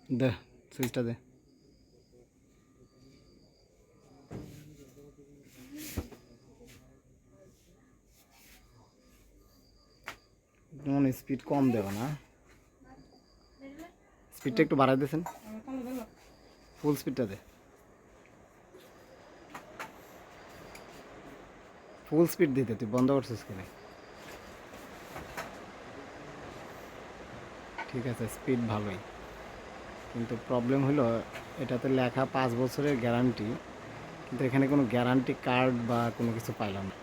দে সুইচটা দে। যেমন স্পিড কম দেবে না, স্পিডটা একটু বাড়াই দিয়েছেন, ফুল স্পিডটা দে, ফুল স্পিড দিতে তুই বন্ধ করছিস কেন? ঠিক আছে স্পিড ভালোই, কিন্তু প্রবলেম হলো এটাতে লেখা 5 বছরের গ্যারান্টি, কিন্তু এখানে কোনো গ্যারান্টি কার্ড বা কোনো কিছু পাইলাম না।